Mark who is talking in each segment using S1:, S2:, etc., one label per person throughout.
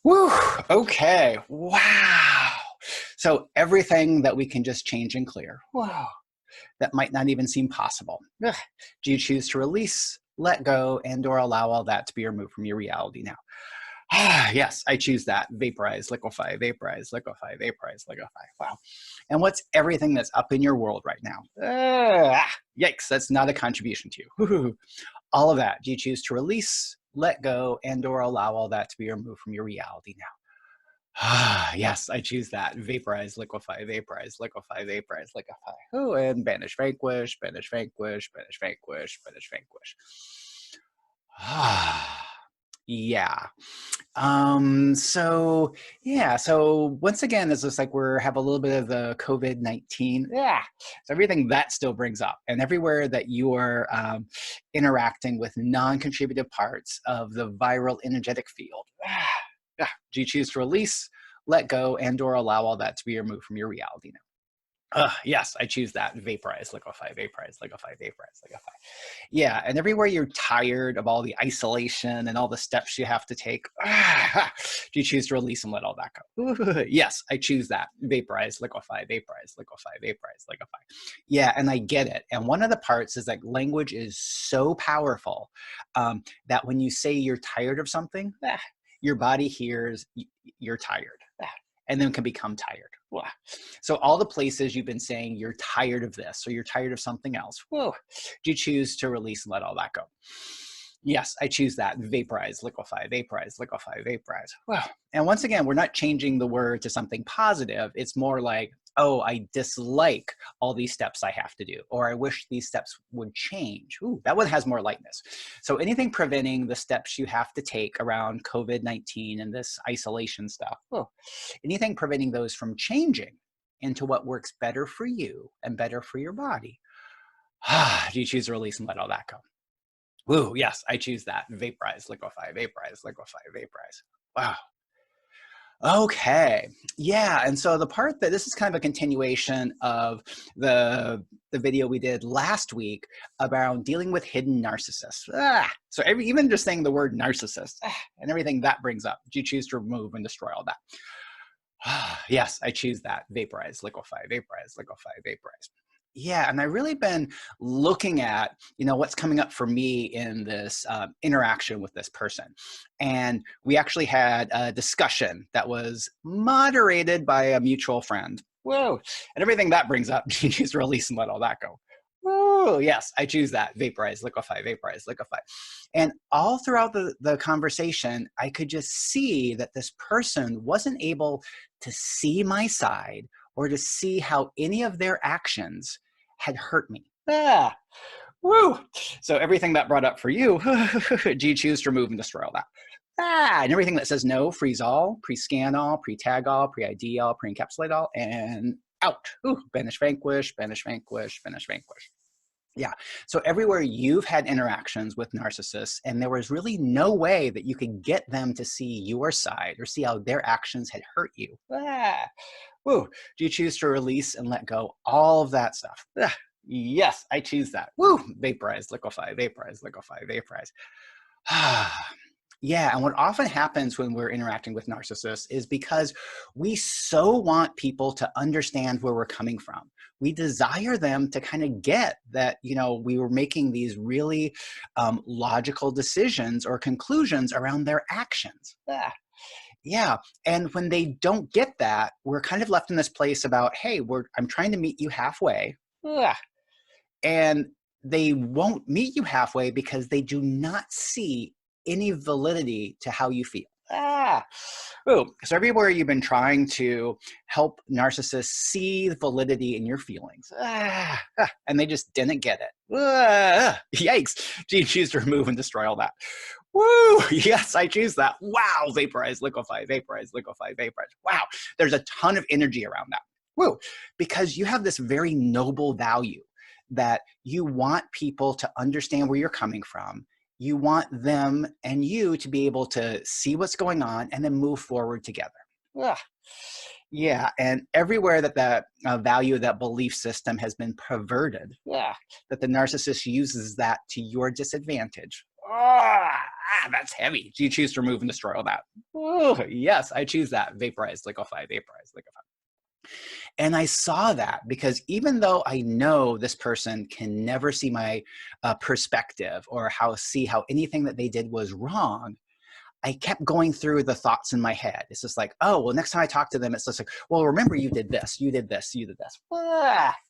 S1: Woo, okay, wow. So everything that we can just change and clear, wow, that might not even seem possible. Ugh. Do you choose to release, let go, and or allow all that to be removed from your reality now? Yes, I choose that. Vaporize, liquefy, vaporize, liquefy, vaporize, liquefy. Wow. And what's everything that's up in your world right now? Yikes, that's not a contribution to you. All of that. Do you choose to release, let go, and or allow all that to be removed from your reality now? Yes, I choose that. Vaporize, liquefy, vaporize, liquefy, vaporize, liquefy. Oh, and banish, vanquish, banish, vanquish, banish, vanquish, banish, vanquish. Yeah. So once again, it's just like we're have a little bit of the COVID-19. Yeah. So everything that still brings up, and everywhere that you are interacting with non-contributive parts of the viral energetic field. Yeah. Do you choose to release, let go, and or allow all that to be removed from your reality now? Yes, I choose that. Vaporize, liquefy, vaporize, liquefy, vaporize, liquefy. Yeah, and everywhere you're tired of all the isolation and all the steps you have to take, do you choose to release and let all that go? Yes, I choose that. Vaporize, liquefy, vaporize, liquefy, vaporize, liquefy. Yeah, and I get it. And one of the parts is like language is so powerful that when you say you're tired of something, your body hears you're tired. And then can become tired. So all the places you've been saying you're tired of this or you're tired of something else, do you choose to release and let all that go? Yes, I choose that. Vaporize, liquefy, vaporize, liquefy, vaporize. And once again, we're not changing the word to something positive. It's more like, oh, I dislike all these steps I have to do, or I wish these steps would change. Ooh, that one has more lightness. So anything preventing the steps you have to take around COVID-19 and this isolation stuff, anything preventing those from changing into what works better for you and better for your body, do you choose to release and let all that go? Woo, yes, I choose that. Vaporize, liquefy, vaporize, liquefy, vaporize. Wow. Okay. Yeah. And so the part that this is kind of a continuation of the video we did last week about dealing with hidden narcissists. So even just saying the word narcissist and everything that brings up, do you choose to remove and destroy all that? Yes, I choose that. Vaporize, liquefy, vaporize, liquefy, vaporize. Yeah, and I've really been looking at, what's coming up for me in this interaction with this person. And we actually had a discussion that was moderated by a mutual friend. Whoa, and everything that brings up, you just release and let all that go. Whoa, yes, I choose that. Vaporize, liquefy, vaporize, liquefy. And all throughout the conversation, I could just see that this person wasn't able to see my side or to see how any of their actions had hurt me. Woo! So everything that brought up for you, do you choose to remove and destroy all that? And everything that says no, freeze all, pre-scan all, pre-tag all, pre-ID all, pre-encapsulate all, and out. Banish, vanquish, banish, vanquish, banish, vanquish. Yeah. So everywhere you've had interactions with narcissists and there was really no way that you could get them to see your side or see how their actions had hurt you. Woo. Do you choose to release and let go all of that stuff? Yes, I choose that. Woo. Vaporize, liquefy, vaporize, liquefy, vaporize. Yeah, and what often happens when we're interacting with narcissists is because we so want people to understand where we're coming from. We desire them to kind of get that, we were making these really logical decisions or conclusions around their actions. Yeah, and when they don't get that, we're kind of left in this place about, hey, I'm trying to meet you halfway. And they won't meet you halfway because they do not see any validity to how you feel. So everywhere you've been trying to help narcissists see the validity in your feelings, and they just didn't get it. Yikes. Do you choose to remove and destroy all that? Woo! Yes, I choose that. Wow. Vaporize, liquefy, vaporize, liquefy, vaporize. Wow. There's a ton of energy around that. Woo! Because you have this very noble value that you want people to understand where you're coming from. You want them and you to be able to see what's going on and then move forward together. Yeah, and everywhere that value, that belief system has been perverted, that the narcissist uses that to your disadvantage. That's heavy. Do you choose to remove and destroy all that? Oh, yes, I choose that. Vaporize, liquefy, vaporize, liquefy. And I saw that because even though I know this person can never see my perspective or see how anything that they did was wrong, I kept going through the thoughts in my head. It's just like, oh, well, next time I talk to them, it's just like, well, remember you did this, you did this, you did this.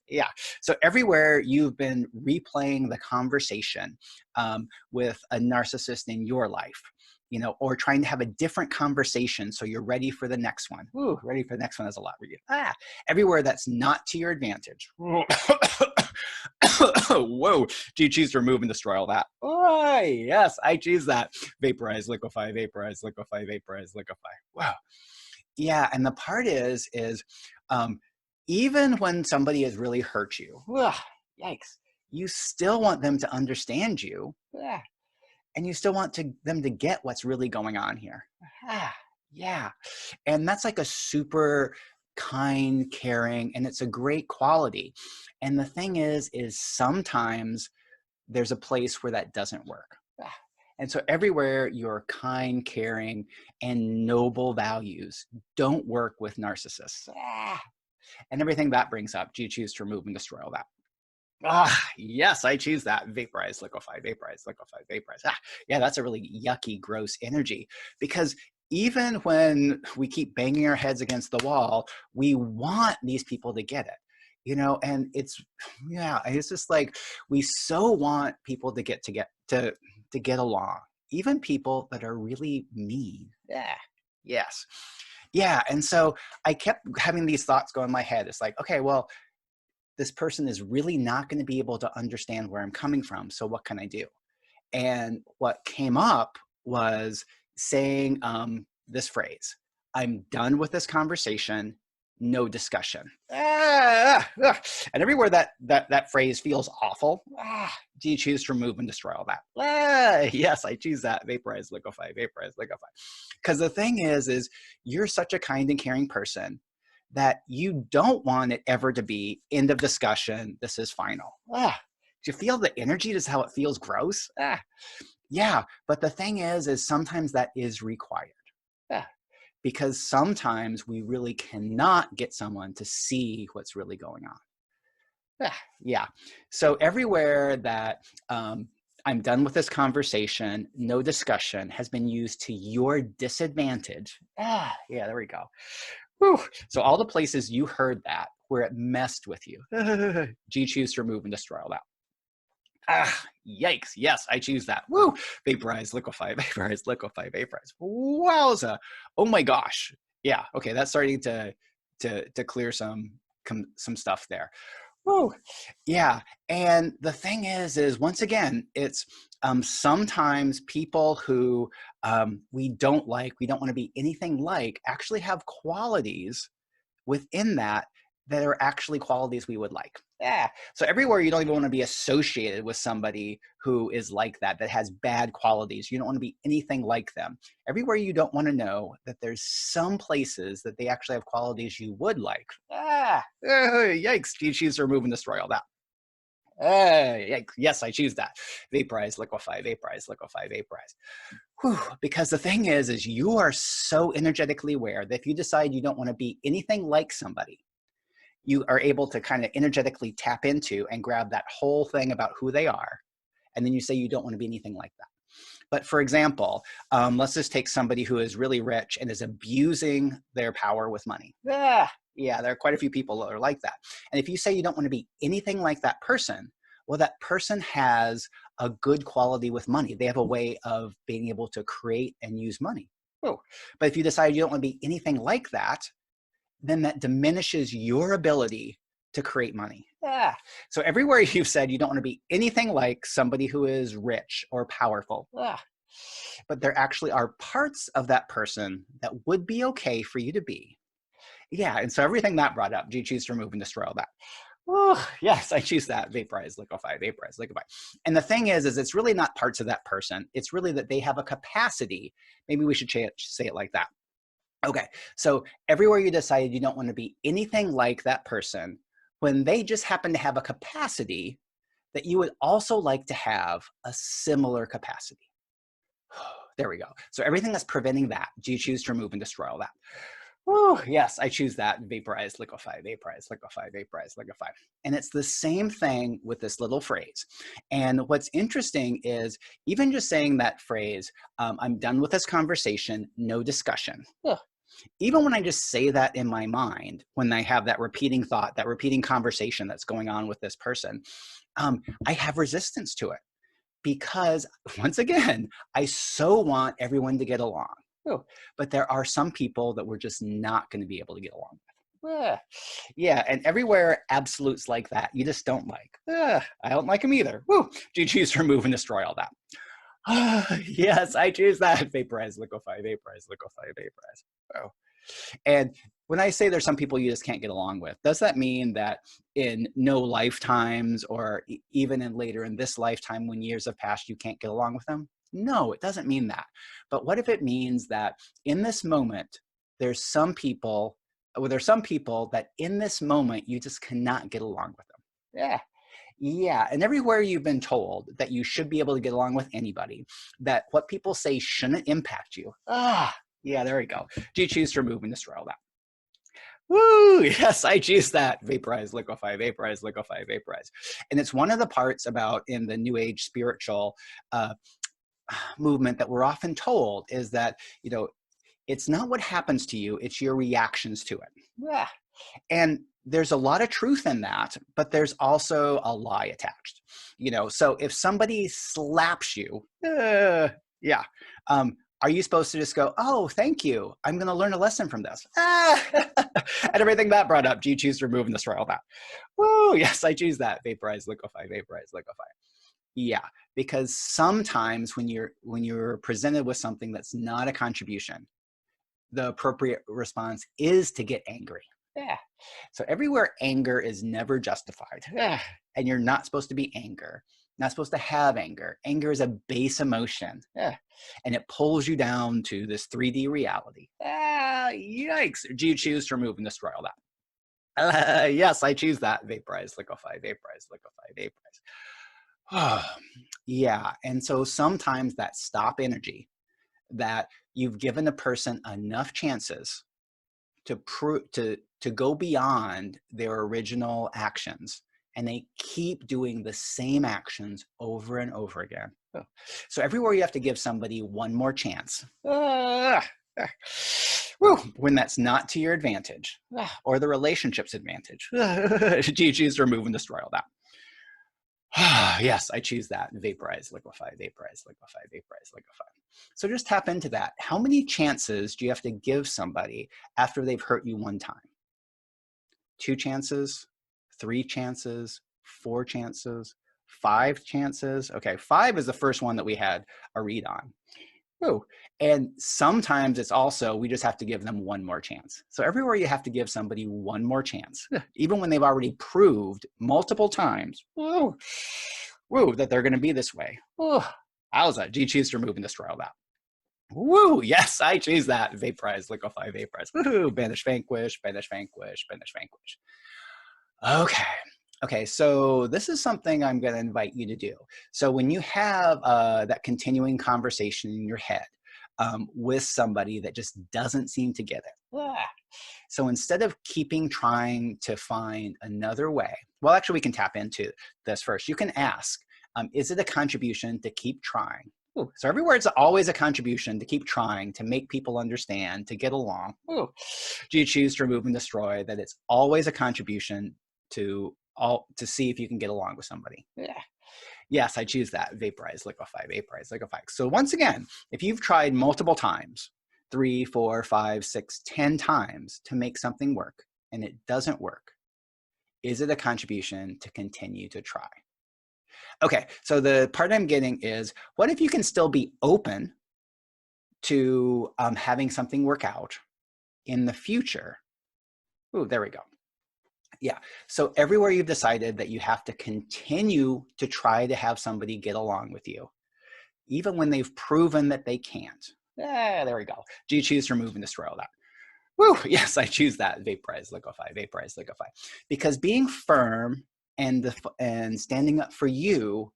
S1: Yeah. So everywhere you've been replaying the conversation with a narcissist in your life, or trying to have a different conversation so you're ready for the next one. Ooh, ready for the next one is a lot for you. Everywhere that's not to your advantage. Whoa, do you choose to remove and destroy all that? Oh, yes, I choose that. Vaporize, liquefy, vaporize, liquefy, vaporize, liquefy. Wow. Yeah, and the part is even when somebody has really hurt you, yikes, you still want them to understand you, and you still want them to get what's really going on here. Yeah, and that's like a super kind, caring, and it's a great quality. And the thing is sometimes there's a place where that doesn't work. And so everywhere your kind, caring, and noble values don't work with narcissists. And everything that brings up, do you choose to remove and destroy all that? Yes, I choose that. Vaporize, liquefy, vaporize, liquefy, vaporize. Yeah, that's a really yucky, gross energy, because even when we keep banging our heads against the wall, we want these people to get it, and it's just like we so want people to get along, even people that are really mean. Yes. Yeah, and so I kept having these thoughts go in my head. It's like, okay, well, this person is really not going to be able to understand where I'm coming from. So what can I do? And what came up was saying this phrase: I'm done with this conversation, no discussion. And everywhere that phrase feels awful, do you choose to remove and destroy all that? Yes, I choose that. Vaporize, liquefy, vaporize, liquefy. Because the thing is you're such a kind and caring person that you don't want it ever to be end of discussion, this is final. Do you feel the energy? Just how it feels gross? Yeah, but the thing is sometimes that is required. Because sometimes we really cannot get someone to see what's really going on. Yeah, so everywhere that I'm done with this conversation, no discussion, has been used to your disadvantage. Yeah, there we go. Whew. So all the places you heard that where it messed with you, do you choose to remove and destroy all that? Yikes. Yes, I choose that. Woo! Vaporize, liquefy, vaporize, liquefy, vaporize. Wowza. Oh my gosh. Yeah. Okay. That's starting to clear some stuff there. Woo. Yeah. And the thing is once again, it's sometimes people who we don't want to be anything like, actually have qualities within that are actually qualities we would like. So everywhere you don't even want to be associated with somebody who is like that has bad qualities. You don't want to be anything like them. Everywhere you don't want to know that there's some places that they actually have qualities you would like. Yikes. Do you choose to remove and destroy all that? Yes, I choose that. Vaporize, liquefy, vaporize, liquefy, vaporize. Whew. Because the thing is you are so energetically aware that if you decide you don't want to be anything like somebody, you are able to kind of energetically tap into and grab that whole thing about who they are. And then you say you don't want to be anything like that. But for example, let's just take somebody who is really rich and is abusing their power with money. Yeah, there are quite a few people that are like that. And if you say you don't want to be anything like that person, well, that person has a good quality with money. They have a way of being able to create and use money. But if you decide you don't want to be anything like that, then that diminishes your ability to create money. So everywhere you've said you don't want to be anything like somebody who is rich or powerful, but there actually are parts of that person that would be okay for you to be. Yeah, and so everything that brought up, do you choose to remove and destroy all that? Yes, I choose that. Vaporize, liquefy, vaporize, liquefy. And the thing is it's really not parts of that person. It's really that they have a capacity. Maybe we should say it like that. Okay, so everywhere you decided you don't want to be anything like that person, when they just happen to have a capacity that you would also like to have a similar capacity. There we go. So everything that's preventing that, do you choose to remove and destroy all that? Woo, yes, I choose that. Vaporize, liquefy, vaporize, liquefy, vaporize, liquefy. And it's the same thing with this little phrase. And what's interesting is even just saying that phrase, I'm done with this conversation, no discussion. Ugh. Even when I just say that in my mind, when I have that repeating thought, that repeating conversation that's going on with this person, I have resistance to it because, once again, I so want everyone to get along. Oh, but there are some people that we're just not going to be able to get along with. Yeah, and everywhere absolutes like that, you just don't like. I don't like them either. Woo! Do you choose to remove and destroy all that? Yes, I choose that. Vaporize, liquefy, vaporize, liquefy, vaporize. Oh. And when I say there's some people you just can't get along with, does that mean that in no lifetimes or even in later in this lifetime when years have passed, you can't get along with them? No, it doesn't mean that. But what if it means that in this moment, there's some people that in this moment, you just cannot get along with them? Yeah. Yeah, and everywhere you've been told that you should be able to get along with anybody, that what people say shouldn't impact you. Yeah, there we go. Do you choose to remove and destroy all that? Woo! Yes, I choose that. Vaporize, liquefy, vaporize, liquefy, vaporize. And it's one of the parts about in the New Age spiritual movement that we're often told is that, it's not what happens to you, it's your reactions to it. Yeah. And there's a lot of truth in that, but there's also a lie attached. So if somebody slaps you, yeah, are you supposed to just go, oh, thank you, I'm going to learn a lesson from this? And everything that brought up, do you choose to remove and destroy all that? Woo, yes, I choose that. Vaporize, liquefy, vaporize, liquefy. Yeah, because sometimes when you're presented with something that's not a contribution, the appropriate response is to get angry. Yeah. So everywhere anger is never justified. Yeah. And you're not supposed to be not supposed to have anger. Anger is a base emotion. Yeah. And it pulls you down to this 3D reality. Yikes. Do you choose to remove and destroy all that? Yes, I choose that. Vaporize, liquefy, vaporize, liquefy, vaporize. Yeah. And so sometimes that stop energy, that you've given a person enough chances to go beyond their original actions, and they keep doing the same actions over and over again. So everywhere you have to give somebody one more chance, when that's not to your advantage or the relationship's advantage, do you choose to remove and destroy all that? Yes, I choose that. Vaporize, liquefy, vaporize, liquefy, vaporize, liquefy. So just tap into that. How many chances do you have to give somebody after they've hurt you one time? 2 chances, 3 chances, 4 chances, 5 chances. Okay, 5 is the first one that we had a read on. Ooh. And sometimes it's also, we just have to give them one more chance. So everywhere you have to give somebody one more chance, even when they've already proved multiple times, that they're going to be this way. How's that? Do you choose to remove and destroy all that? Woo, yes, I choose that. Vaporize, liquefy, vaporize. Woohoo, banish, vanquish, banish, vanquish, banish, vanquish. Okay, so this is something I'm going to invite you to do. So when you have that continuing conversation in your head with somebody that just doesn't seem to get it, so instead of trying to find another way, well, actually, we can tap into this first. You can ask, is it a contribution to keep trying? Ooh. So everywhere it's always a contribution to keep trying, to make people understand, to get along. Ooh. Do you choose to remove and destroy that it's always a contribution to see if you can get along with somebody? Yeah. Yes, I choose that. Vaporize, liquefy, vaporize, liquefy. So once again, if you've tried multiple times, 3, 4, 5, 6, 10 times to make something work and it doesn't work, is it a contribution to continue to try? Okay, so the part I'm getting is, what if you can still be open to having something work out in the future? Ooh, there we go. Yeah, so everywhere you've decided that you have to continue to try to have somebody get along with you, even when they've proven that they can't. There we go. Do you choose to remove and destroy all that? Woo, yes, I choose that. Vaporize, liquefy, vaporize, liquefy. Because being firm and standing up for you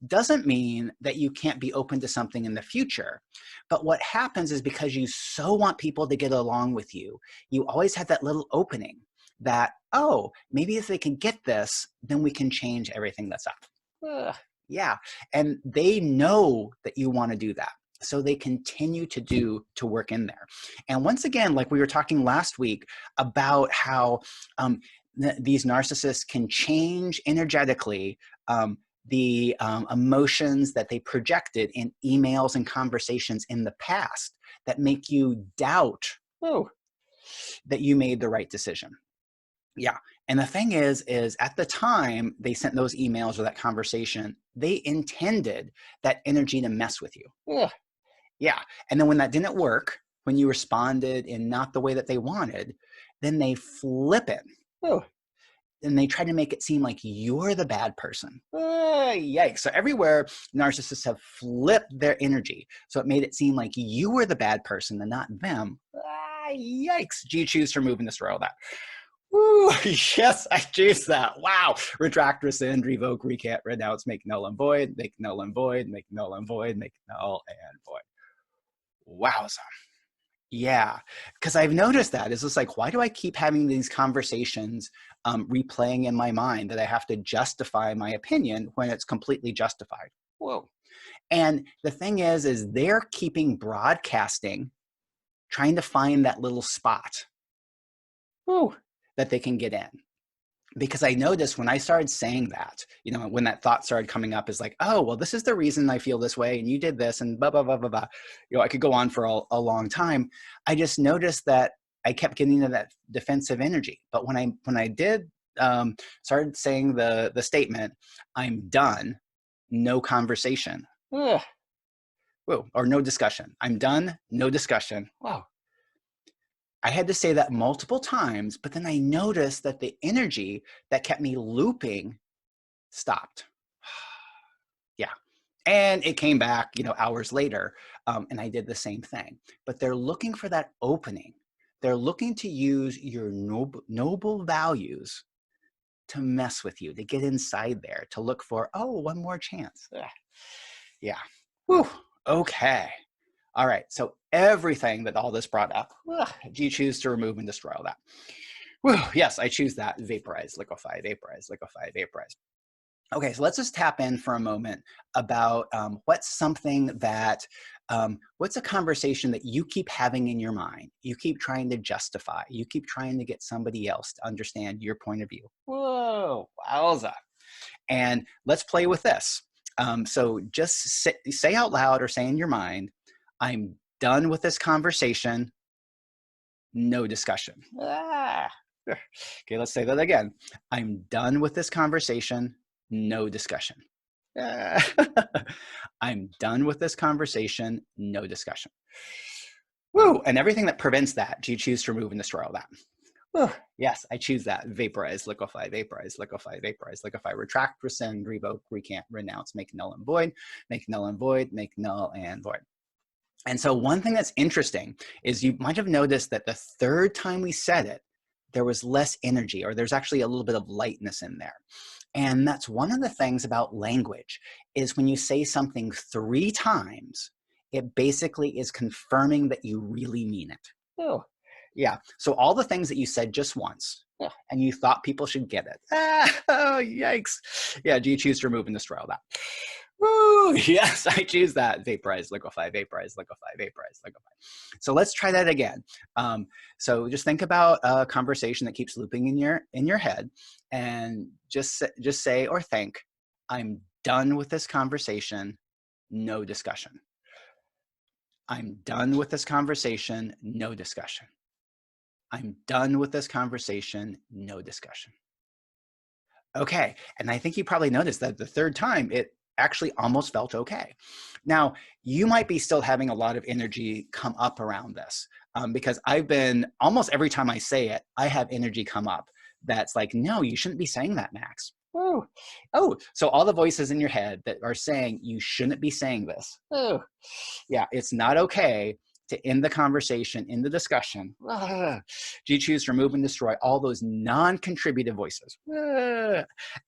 S1: doesn't mean that you can't be open to something in the future. But what happens is because you so want people to get along with you, you always have that little opening that, oh, maybe if they can get this, then we can change everything that's up. Yeah. And they know that you want to do that. So they continue to work in there. And once again, like we were talking last week about how these narcissists can change energetically the emotions that they projected in emails and conversations in the past that make you doubt that you made the right decision. Yeah. And the thing is at the time they sent those emails or that conversation, they intended that energy to mess with you. Yeah. And then when that didn't work, when you responded in not the way that they wanted, then they flip it. And they try to make it seem like you're the bad person. Yikes. So everywhere narcissists have flipped their energy. So it made it seem like you were the bad person and not them. Yikes. Do you choose to remove and destroy all that? Ooh, yes, I choose that. Wow. Retract, rescind, revoke, recant, renounce, make null and void, make null and void, make null and void, make null and void. Wowza. Yeah, because I've noticed that. It's just like, why do I keep having these conversations replaying in my mind that I have to justify my opinion when it's completely justified? Whoa. And the thing is they're keeping broadcasting, trying to find that little spot that they can get in. Because I noticed when I started saying that, you know, when that thought started coming up is like, oh, well, this is the reason I feel this way. And you did this and blah, blah, blah, blah, blah. You know, I could go on for a long time. I just noticed that I kept getting into that defensive energy. But when I did started saying the statement, I'm done, no conversation. Whoa, or no discussion. I'm done, no discussion. Wow. I had to say that multiple times, but then I noticed that the energy that kept me looping stopped. Yeah. And it came back, you know, hours later, and I did the same thing. But they're looking for that opening. They're looking to use your noble values to mess with you, to get inside there, to look for, oh, one more chance. Yeah. Whew. Okay. All right, so everything that all this brought up, do you choose to remove and destroy all that? Whew, yes, I choose that. Vaporize, liquefy, vaporize, liquefy, vaporize. Okay, so let's just tap in for a moment about what's something that, what's a conversation that you keep having in your mind? You keep trying to justify. You keep trying to get somebody else to understand your point of view. Whoa, wowza. And let's play with this. So just say out loud or say in your mind, I'm done with this conversation, no discussion. Okay, let's say that again. I'm done with this conversation, no discussion. I'm done with this conversation, no discussion. Woo! And everything that prevents that, do you choose to remove and destroy all that? Yes, I choose that. Vaporize, liquefy, vaporize, liquefy, vaporize, liquefy, retract, rescind, revoke, recant, renounce, make null and void, make null and void, make null and void. And so one thing that's interesting is you might have noticed that the third time we said it, there was less energy, or there's actually a little bit of lightness in there. And that's one of the things about language is when you say something 3 times, it basically is confirming that you really mean it. Oh, yeah. So all the things that you said just once, and you thought people should get it. Oh, yikes. Yeah, do you choose to remove and destroy all that? Woo, yes, I choose that. Vaporize, liquefy, vaporize, liquefy, vaporize, liquefy. So let's try that again. So just think about a conversation that keeps looping in your head, and just say or think, I'm done with this conversation, no discussion. I'm done with this conversation, no discussion. I'm done with this conversation, no discussion. Okay, and I think you probably noticed that the third time it actually almost felt okay. Now, you might be still having a lot of energy come up around this because I've been, almost every time I say it, I have energy come up that's like, no, you shouldn't be saying that, Max. Oh, so all the voices in your head that are saying you shouldn't be saying this. Oh, yeah, it's not okay to end the conversation, in the discussion? Do you choose to remove and destroy all those non-contributive voices?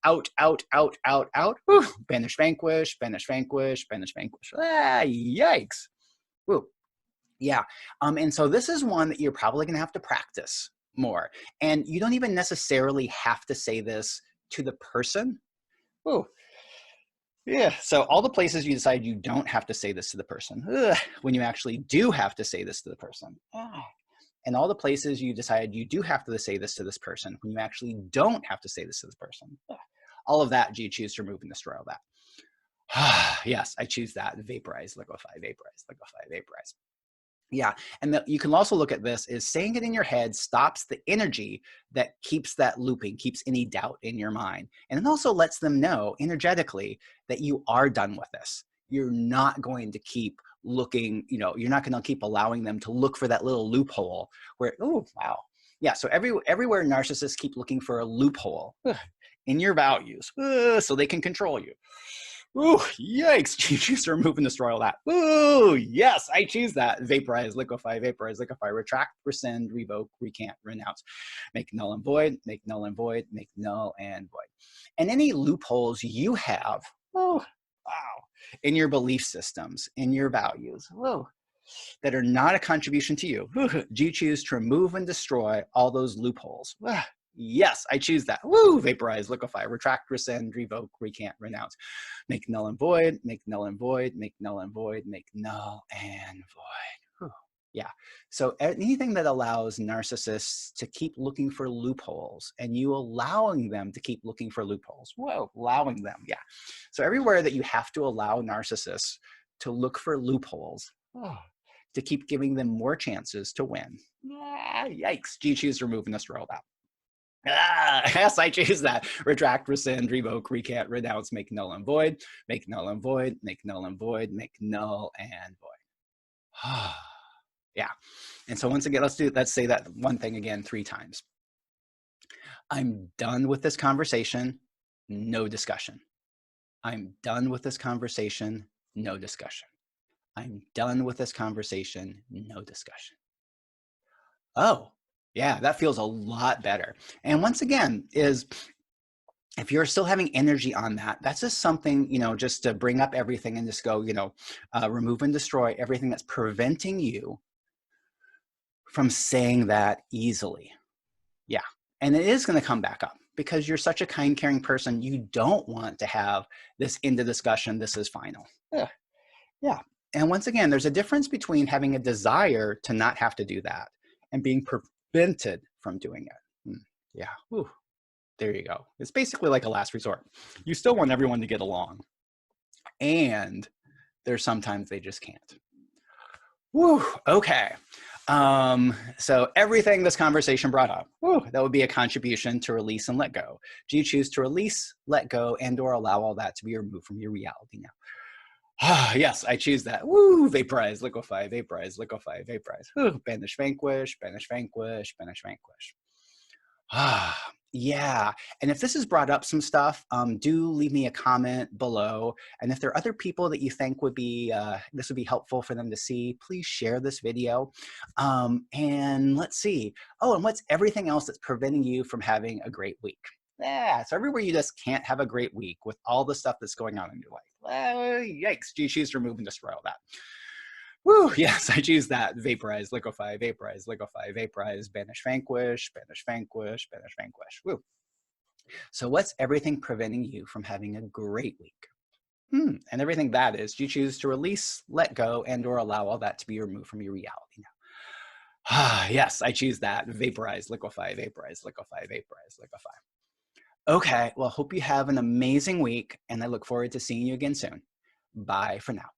S1: Out, out, out, out, out. Banish, vanquish, banish, vanquish, banish, vanquish. Yikes. Woo. Yeah. And so this is one that you're probably going to have to practice more. And you don't even necessarily have to say this to the person. Woo. Yeah. So all the places you decide you don't have to say this to the person, when you actually do have to say this to the person. And all the places you decide you do have to say this to this person, when you actually don't have to say this to this person. All of that, do you choose to remove and destroy all that? Yes, I choose that. Vaporize, liquefy, vaporize, liquefy, vaporize. Yeah, and you can also look at this as saying it in your head stops the energy that keeps that looping, keeps any doubt in your mind. And it also lets them know energetically that you are done with this. You're not going to keep looking, you're not going to keep allowing them to look for that little loophole where, oh, wow. Yeah, so everywhere narcissists keep looking for a loophole in your values so they can control you. Ooh, yikes. You choose to remove and destroy all that. Ooh, yes, I choose that. Vaporize, liquefy, retract, rescind, revoke, recant, renounce. Make null and void, make null and void, make null and void. And any loopholes you have, in your belief systems, in your values, that are not a contribution to you, do you choose to remove and destroy all those loopholes? Yes, I choose that. Woo! Vaporize, liquefy, retract, rescind, revoke, recant, renounce. Make null and void, make null and void, make null and void, make null and void. Whew. Yeah. So anything that allows narcissists to keep looking for loopholes and you allowing them to keep looking for loopholes. Whoa, allowing them. Yeah. So everywhere that you have to allow narcissists to look for loopholes, to keep giving them more chances to win. Yikes. Do you choose to remove and destroy all that? Yes, I choose that. Retract, rescind, revoke, recant, renounce, make null and void, make null and void, make null and void, make null and void. Yeah. And so once again, let's say that one thing again 3 times. I'm done with this conversation. No discussion. I'm done with this conversation. No discussion. I'm done with this conversation. No discussion. Oh, yeah, that feels a lot better. And once again, if you're still having energy on that, that's just something, just to bring up everything and just go, remove and destroy everything that's preventing you from saying that easily. Yeah. And it is going to come back up because you're such a kind, caring person. You don't want to have this end of discussion. This is final. Yeah. And once again, there's a difference between having a desire to not have to do that and being prevented from doing it. Yeah. Whew. There you go. It's basically like a last resort. You still want everyone to get along. And there's sometimes they just can't. Woo. Okay. So everything this conversation brought up, that would be a contribution to release and let go. Do you choose to release, let go, and or allow all that to be removed from your reality now? Yes, I choose that. Woo! Vaporize, liquefy, vaporize, liquefy, vaporize. Banish, vanquish, banish, vanquish, banish, vanquish. Yeah. And if this has brought up some stuff, do leave me a comment below. And if there are other people that you think would be, this would be helpful for them to see, please share this video. And let's see. Oh, and what's everything else that's preventing you from having a great week? Yeah, so everywhere you just can't have a great week with all the stuff that's going on in your life. Yikes, do you choose to remove and destroy all that? Woo, yes, I choose that. Vaporize, liquefy, vaporize, banish, vanquish, banish, vanquish, banish, vanquish. Woo. So what's everything preventing you from having a great week? And everything that is, you choose to release, let go, and or allow all that to be removed from your reality now. Yes, I choose that. Vaporize, liquefy, liquefy. Okay, well, hope you have an amazing week, and I look forward to seeing you again soon. Bye for now.